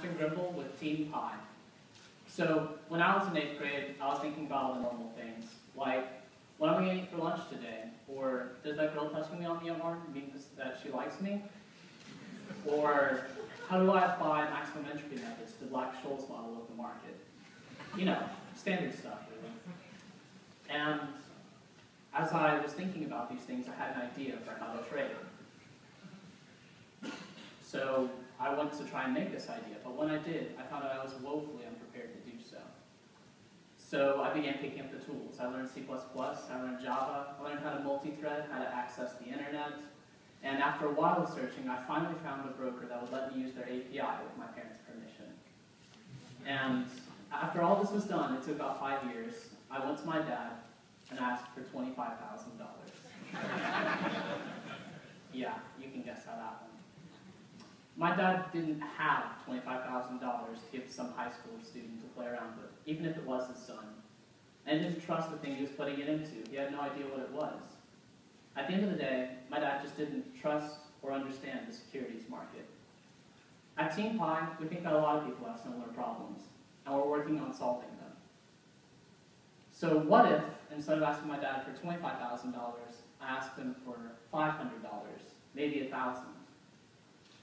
Ashton Grimble with Team Pi. So when I was in 8th grade, I was thinking about all the normal things, like, what am I going to eat for lunch today? Or, does that girl touching me on the arm mean that she likes me? Or, how do I apply maximum entropy methods to the Black-Scholes model of the market? You know, standard stuff, really. And as I was thinking about these things, I had an idea for how to trade. So I went to try and make this idea, but when I did, I found out I was woefully unprepared to do so. So I began picking up the tools. I learned C++, I learned Java, I learned how to multi-thread, how to access the internet, and after a while of searching, I finally found a broker that would let me use their API with my parents' permission. And after all this was done, it took about 5 years, I went to my dad and asked for $25,000. Yeah, you can guess how that went. My dad didn't have $25,000 to give some high school student to play around with, even if it was his son. And he didn't trust the thing he was putting it into. He had no idea what it was. At the end of the day, my dad just didn't trust or understand the securities market. At Team Pi, we think that a lot of people have similar problems, and we're working on solving them. So what if, instead of asking my dad for $25,000, I asked him for $500, maybe $1,000?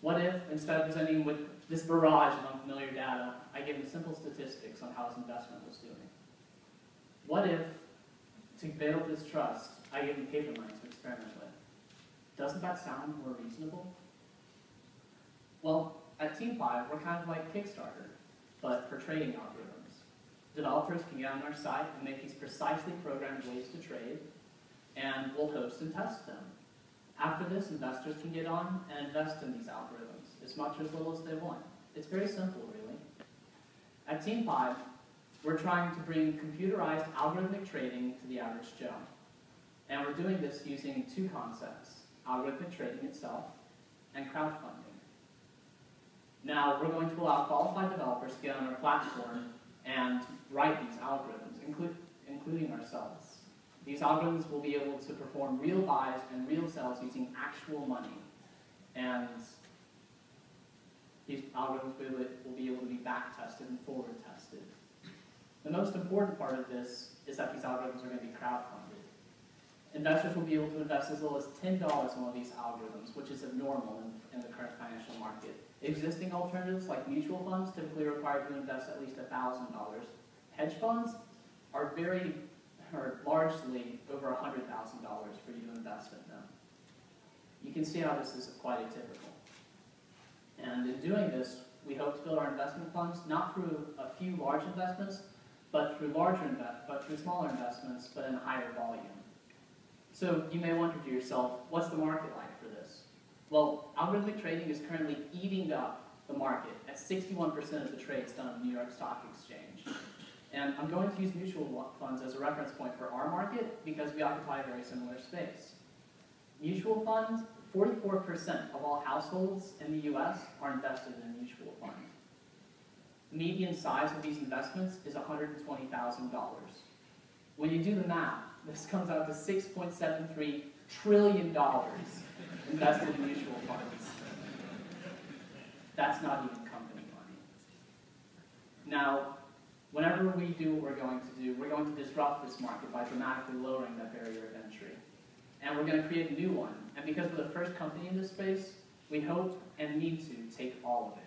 What if, instead of presenting him with this barrage of unfamiliar data, I gave him simple statistics on how his investment was doing? What if, to build this trust, I gave him paper money to experiment with? Doesn't that sound more reasonable? Well, at Team Pi, we're kind of like Kickstarter, but for trading algorithms. Developers can get on our site and make these precisely programmed ways to trade, and we'll host and test them. After this, investors can get on and invest in these algorithms, as much or as little as they want. It's very simple, really. At Team Pi, we're trying to bring computerized algorithmic trading to the average Joe. And we're doing this using two concepts: algorithmic trading itself and crowdfunding. Now, we're going to allow qualified developers to get on our platform and write these algorithms, including ourselves. These algorithms will be able to perform real buys and real sells using actual money. And these algorithms will be able to be back-tested and forward-tested. The most important part of this is that these algorithms are going to be crowdfunded. Investors will be able to invest as little as $10 in one of these algorithms, which is abnormal in the current financial market. Existing alternatives like mutual funds typically require you to invest at least $1,000. Hedge funds are largely over $100,000 for you to invest in them. You can see how this is quite atypical. And in doing this, we hope to build our investment funds not through a few large investments, but through smaller investments, but in higher volume. So you may wonder to yourself, what's the market like for this? Well, algorithmic trading is currently eating up the market at 61% of the trades done on the New York Stock Exchange. And I'm going to use mutual funds as a reference point for our market because we occupy a very similar space. Mutual funds, 44% of all households in the US are invested in a mutual fund. The median size of these investments is $120,000. When you do the math, this comes out to $6.73 trillion invested in mutual funds. That's not even company money. Now, whenever we do what we're going to do, we're going to disrupt this market by dramatically lowering that barrier of entry. And we're going to create a new one. And because we're the first company in this space, we hope and need to take all of it.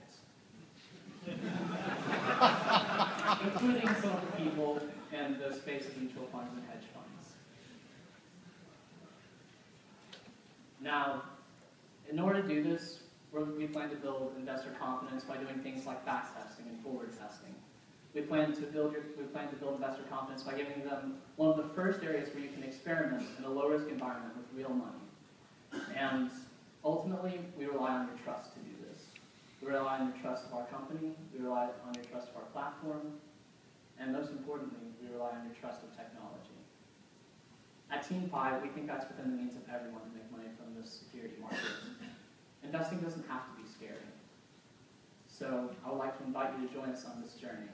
Including some of the people in the space of mutual funds and hedge funds. Now, in order to do this, we plan to build investor confidence by doing things like back testing and forward testing. We plan to build investor confidence by giving them one of the first areas where you can experiment in a low-risk environment with real money. And ultimately, we rely on your trust to do this. We rely on your trust of our company, we rely on your trust of our platform, and most importantly, we rely on your trust of technology. At Team Pi, we think that's within the means of everyone to make money from this security market. Investing doesn't have to be scary. So I would like to invite you to join us on this journey.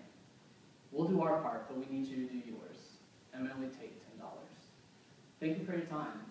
We'll do our part, but we need you to do yours, and we only take $10. Thank you for your time.